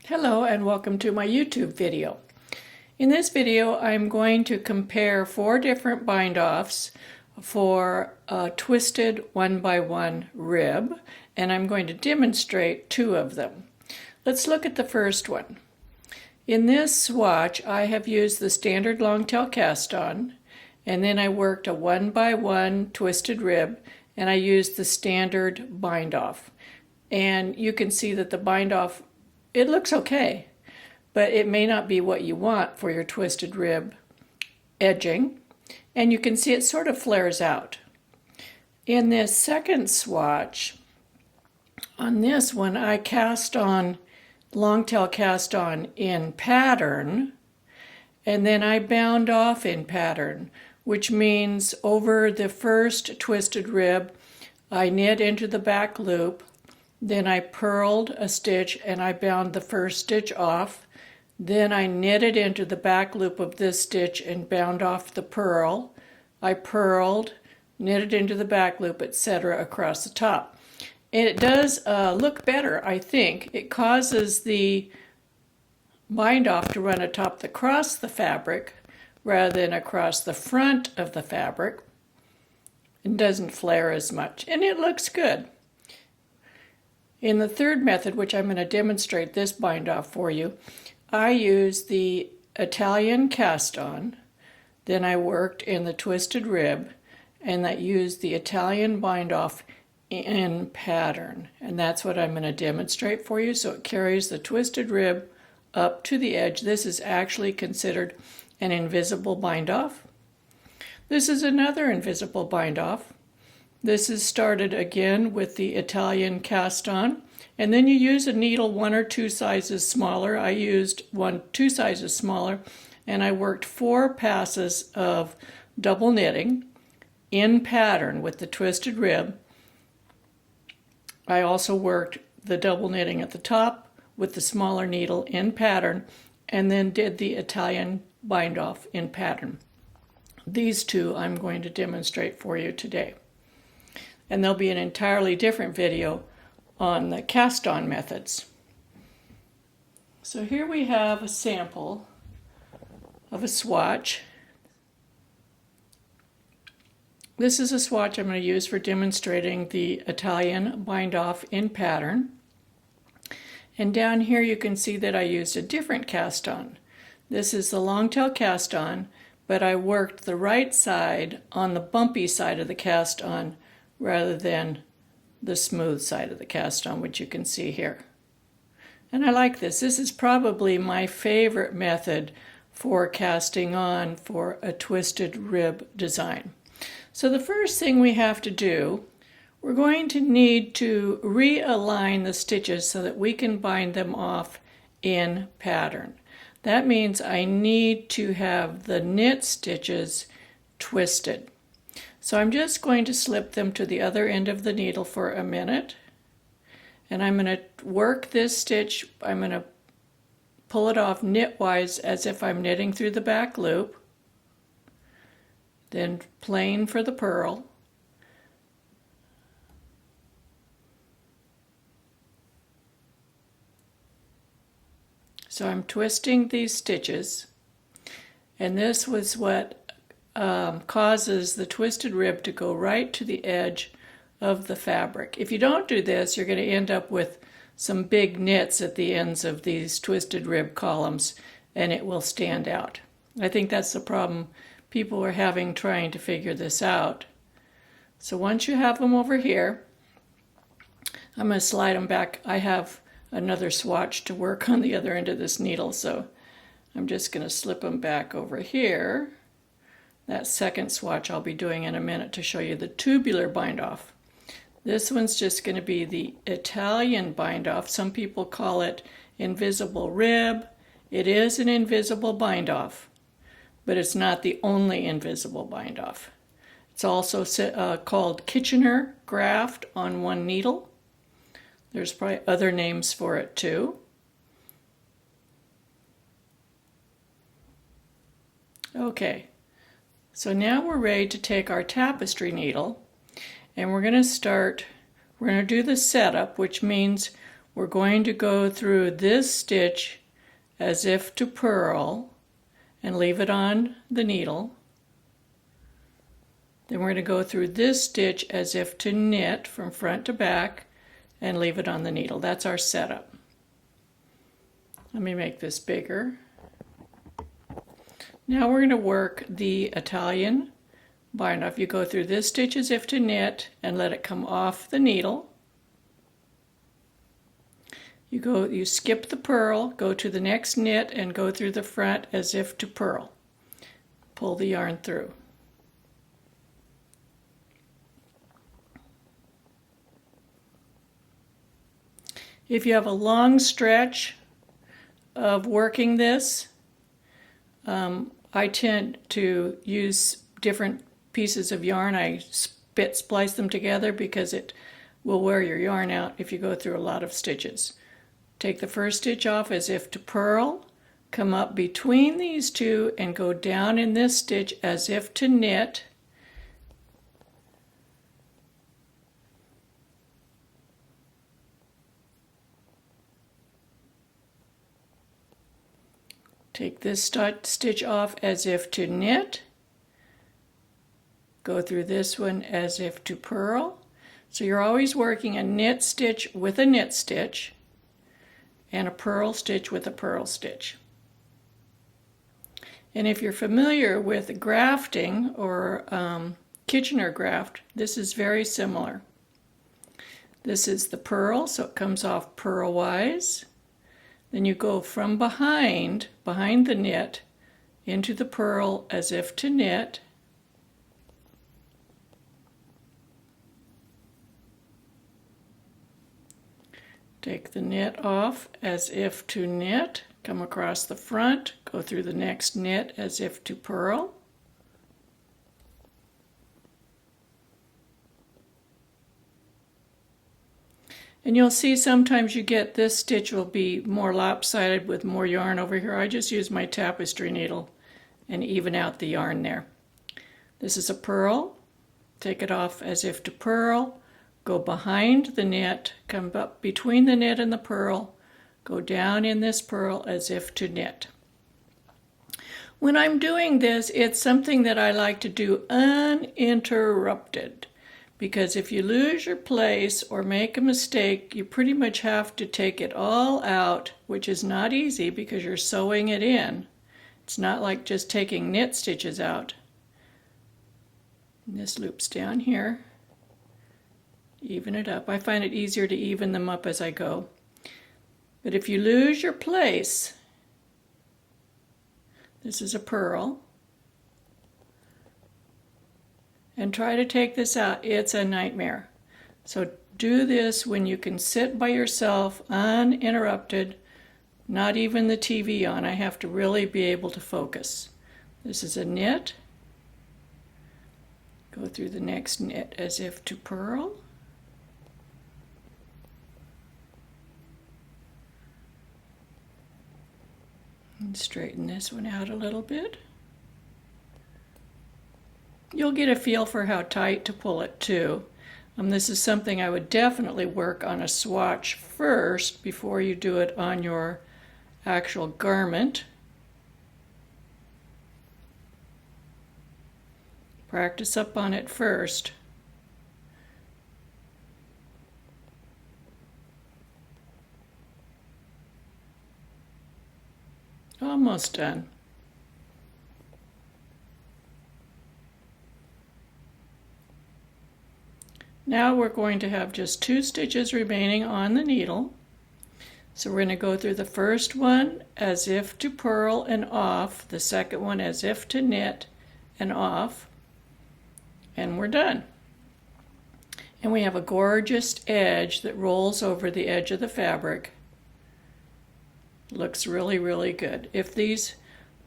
Hello and welcome to my YouTube video. In this video I'm going to compare 4 different bind-offs for a twisted 1x1 rib, and I'm going to demonstrate 2 of them. Let's look at the first one. In this swatch I have used the standard long tail cast on, and then I worked a 1x1 twisted rib and I used the standard bind-off. And you can see that the bind-off, it looks okay, but it may not be what you want for your twisted rib edging. And you can see it sort of flares out. In this second swatch, on this one, I cast on, long tail cast on in pattern, and then I bound off in pattern, which means over the first twisted rib, I knit into the back loop. Then I purled a stitch and I bound the first stitch off. Then I knitted into the back loop of this stitch and bound off the purl. I purled, knitted into the back loop, etc. across the top. And it does look better, I think. It causes the bind off to run across the fabric rather than across the front of the fabric. It doesn't flare as much, and it looks good. In the third method, which I'm going to demonstrate this bind off for you, I used the Italian cast on, then I worked in the twisted rib, and that used the Italian bind off in pattern. And that's what I'm going to demonstrate for you. So it carries the twisted rib up to the edge. This is actually considered an invisible bind off. This is another invisible bind off. This is started again with the Italian cast on, and then you use a needle 1 or 2 sizes smaller. I used 2 sizes smaller, and I worked 4 passes of double knitting in pattern with the twisted rib. I also worked the double knitting at the top with the smaller needle in pattern, and then did the Italian bind off in pattern. These 2 I'm going to demonstrate for you today. And there'll be an entirely different video on the cast on methods. So here we have a sample of a swatch. This is a swatch I'm going to use for demonstrating the Italian bind off in pattern. And down here you can see that I used a different cast on. This is the long tail cast on, but I worked the right side on the bumpy side of the cast on rather than the smooth side of the cast on, which you can see here. And I like this. This is probably my favorite method for casting on for a twisted rib design. So the first thing we have to do, we're going to need to realign the stitches so that we can bind them off in pattern. That means I need to have the knit stitches twisted. So I'm just going to slip them to the other end of the needle for a minute, and I'm going to work this stitch. I'm going to pull it off knitwise as if I'm knitting through the back loop, then plain for the purl, so I'm twisting these stitches, and this was what causes the twisted rib to go right to the edge of the fabric. If you don't do this, you're going to end up with some big knits at the ends of these twisted rib columns, and it will stand out. I think that's the problem people are having trying to figure this out. So once you have them over here, I'm going to slide them back. I have another swatch to work on the other end of this needle, so I'm just going to slip them back over here. That second swatch I'll be doing in a minute to show you the tubular bind off. This one's just going to be the Italian bind off. Some people call it invisible rib. It is an invisible bind off, but it's not the only invisible bind off. It's also called Kitchener graft on one needle. There's probably other names for it too. Okay. So now we're ready to take our tapestry needle, and we're going to do the setup, which means we're going to go through this stitch as if to purl and leave it on the needle. Then we're going to go through this stitch as if to knit from front to back and leave it on the needle. That's our setup. Let me make this bigger. Now we're going to work the Italian bind off. You go through this stitch as if to knit and let it come off the needle. You skip the purl, go to the next knit and go through the front as if to purl. Pull the yarn through. If you have a long stretch of working this, I tend to use different pieces of yarn. I splice them together because it will wear your yarn out if you go through a lot of stitches. Take the first stitch off as if to purl, come up between these two and go down in this stitch as if to knit. Take this stitch off as if to knit. Go through this one as if to purl. So you're always working a knit stitch with a knit stitch and a purl stitch with a purl stitch. And if you're familiar with grafting or Kitchener graft, this is very similar. This is the purl, so it comes off purlwise. Then you go from behind the knit into the purl as if to knit. Take the knit off as if to knit, come across the front, go through the next knit as if to purl. And you'll see sometimes you get this stitch will be more lopsided with more yarn over here. I just use my tapestry needle and even out the yarn there. This is a purl. Take it off as if to purl. Go behind the knit, come up between the knit and the purl, go down in this purl as if to knit. When I'm doing this, it's something that I like to do uninterrupted, because if you lose your place or make a mistake, you pretty much have to take it all out, which is not easy because you're sewing it in. It's not like just taking knit stitches out. And this loops down here. Even it up. I find it easier to even them up as I go. But if you lose your place, this is a purl, and try to take this out, it's a nightmare. So do this when you can sit by yourself uninterrupted, not even the TV on. I have to really be able to focus. This is a knit. Go through the next knit as if to purl. And straighten this one out a little bit. You'll get a feel for how tight to pull it too. This is something I would definitely work on a swatch first before you do it on your actual garment. Practice up on it first. Almost done. Now we're going to have just 2 stitches remaining on the needle. So we're going to go through the first one as if to purl and off, the second one as if to knit and off, and we're done. And we have a gorgeous edge that rolls over the edge of the fabric. Looks really, really good. If these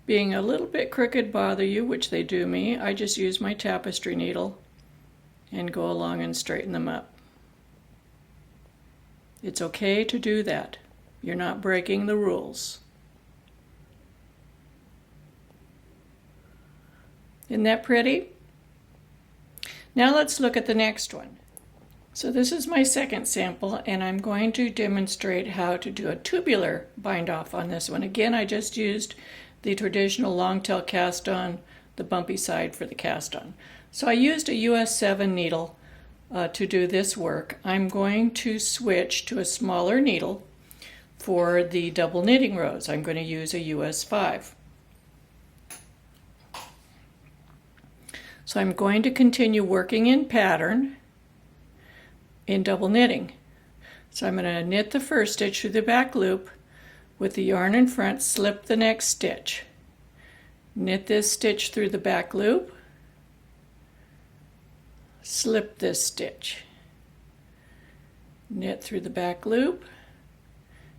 being a little bit crooked bother you, which they do me, I just use my tapestry needle and go along and straighten them up. It's okay to do that. You're not breaking the rules. Isn't that pretty? Now let's look at the next one. So this is my second sample, and I'm going to demonstrate how to do a tubular bind off on this one. Again, I just used the traditional long tail cast on, the bumpy side for the cast on. So I used a US 7 needle to do this work. I'm going to switch to a smaller needle for the double knitting rows. I'm going to use a US 5. So I'm going to continue working in pattern in double knitting. So I'm going to knit the first stitch through the back loop with the yarn in front, slip the next stitch. Knit this stitch through the back loop, slip this stitch. Knit through the back loop,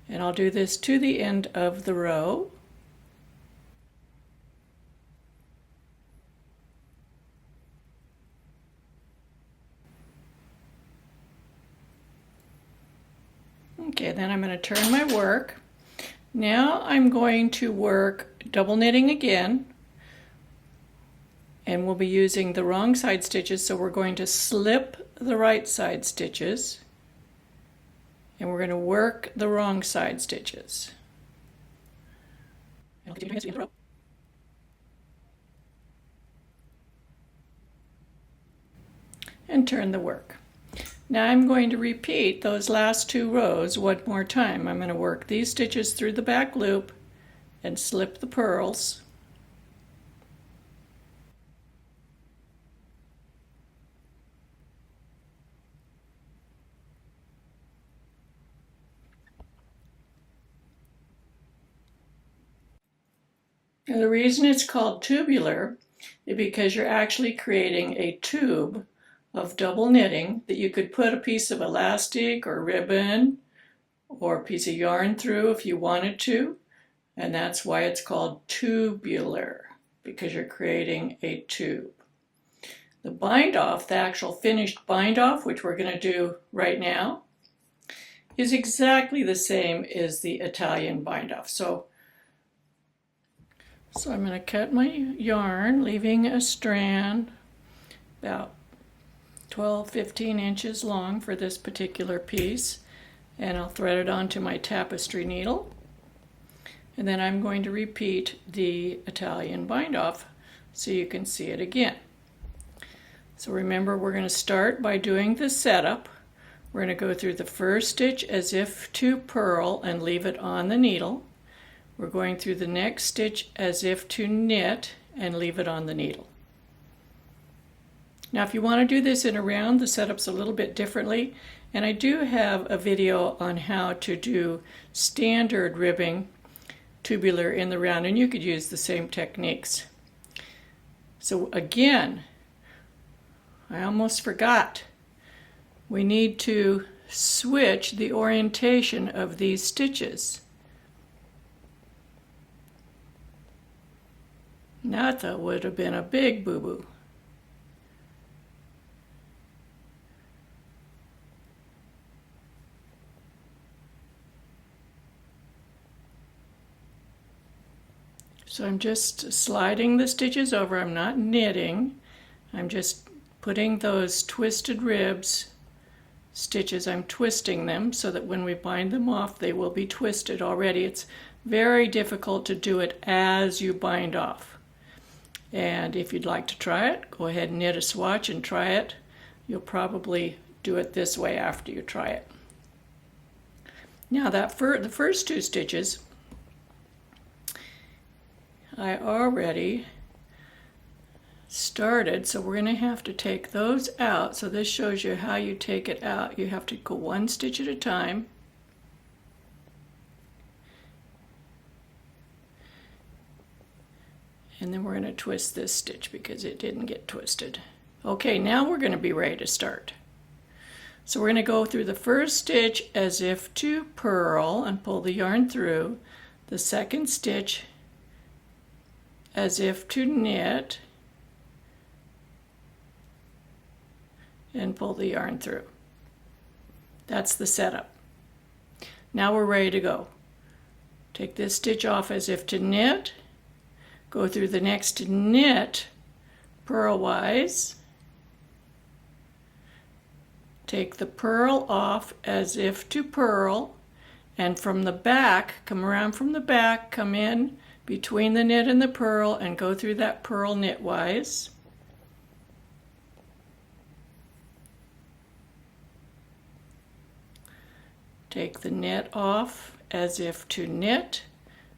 and I'll do this to the end of the row. Okay, then I'm going to turn my work. Now I'm going to work double knitting again, and we'll be using the wrong side stitches, so we're going to slip the right side stitches, and we're going to work the wrong side stitches. And turn the work. Now I'm going to repeat those last two rows one more time. I'm going to work these stitches through the back loop and slip the purls. And the reason it's called tubular is because you're actually creating a tube of double knitting that you could put a piece of elastic or ribbon or a piece of yarn through if you wanted to, and that's why it's called tubular, because you're creating a tube. The bind off, the actual finished bind off, which we're going to do right now, is exactly the same as the Italian bind off. So I'm going to cut my yarn, leaving a strand about 12-15 inches long for this particular piece, and I'll thread it onto my tapestry needle, and then I'm going to repeat the Italian bind off so you can see it again. So remember, we're going to start by doing the setup. We're going to go through the first stitch as if to purl and leave it on the needle. We're going through the next stitch as if to knit and leave it on the needle. Now if you want to do this in a round, the setup's a little bit differently, and I do have a video on how to do standard ribbing tubular in the round, and you could use the same techniques. So again, I almost forgot. We need to switch the orientation of these stitches. Now that would have been a big boo-boo. So I'm just sliding the stitches over. I'm not knitting. I'm just putting those twisted ribs stitches, I'm twisting them so that when we bind them off they will be twisted already. It's very difficult to do it as you bind off. And if you'd like to try it, go ahead and knit a swatch and try it. You'll probably do it this way after you try it. Now the first two stitches I already started, so we're going to have to take those out. So this shows you how you take it out. You have to go one stitch at a time. And then we're going to twist this stitch because it didn't get twisted. Okay, now we're going to be ready to start. So we're going to go through the first stitch as if to purl and pull the yarn through. The second stitch as if to knit and pull the yarn through. That's the setup. Now we're ready to go. Take this stitch off as if to knit, go through the next knit purlwise, Take the purl off as if to purl, and from the back, come around from the back, come in between the knit and the purl and go through that purl knitwise. Take the knit off as if to knit,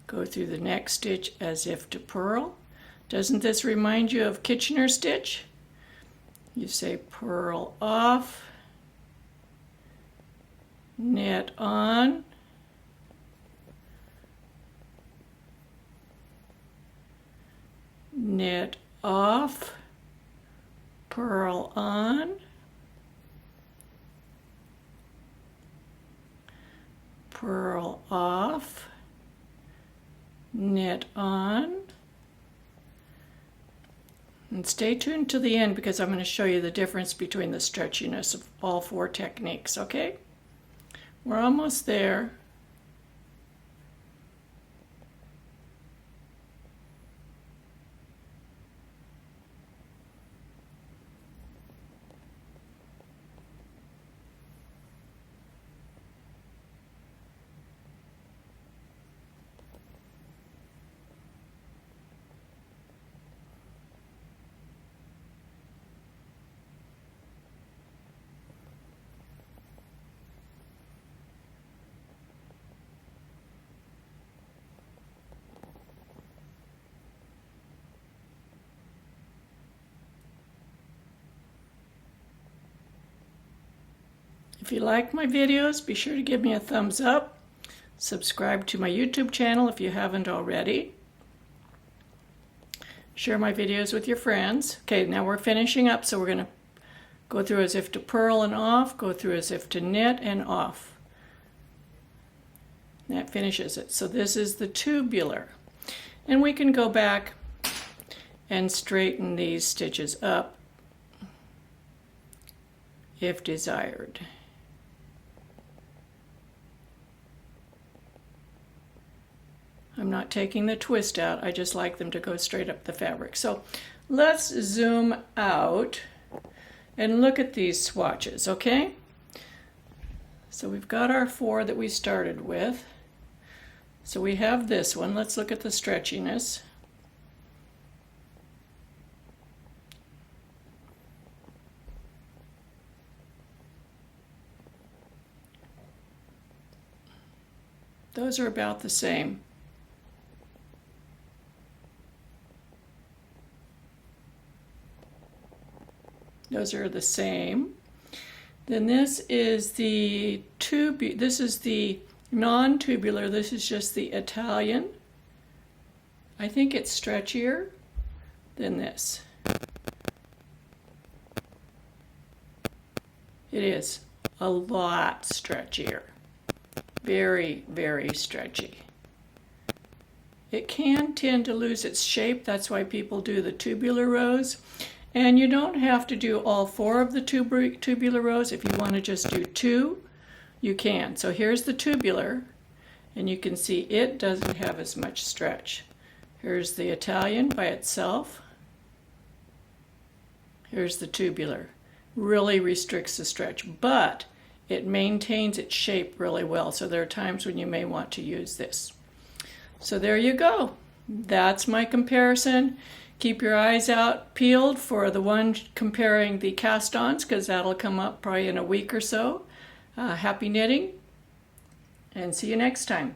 go through the next stitch as if to purl. Doesn't this remind you of Kitchener stitch? You say purl off, knit on, knit off, purl on, purl off, knit on, and stay tuned to the end because I'm going to show you the difference between the stretchiness of all four techniques, okay? We're almost there. If you like my videos, be sure to give me a thumbs up. Subscribe to my YouTube channel if you haven't already. Share my videos with your friends. Okay, now we're finishing up, so we're going to go through as if to purl and off, go through as if to knit and off. That finishes it. So this is the tubular. And we can go back and straighten these stitches up if desired. I'm not taking the twist out, I just like them to go straight up the fabric. So let's zoom out and look at these swatches, okay? So we've got our four that we started with. So we have this one. Let's look at the stretchiness. Those are about the same. Those are the same. Then this is the non-tubular. This is just the Italian. I think it's stretchier than this. It is a lot stretchier. Very, very stretchy. It can tend to lose its shape. That's why people do the tubular rows. And you don't have to do all four of the tubular rows. If you want to just do two, you can. So here's the tubular, and you can see it doesn't have as much stretch. Here's the Italian by itself. Here's the tubular. Really restricts the stretch, but it maintains its shape really well. So there are times when you may want to use this. So there you go. That's my comparison. Keep your eyes out peeled for the one comparing the cast-ons, because that'll come up probably in a week or so. Happy knitting, and see you next time.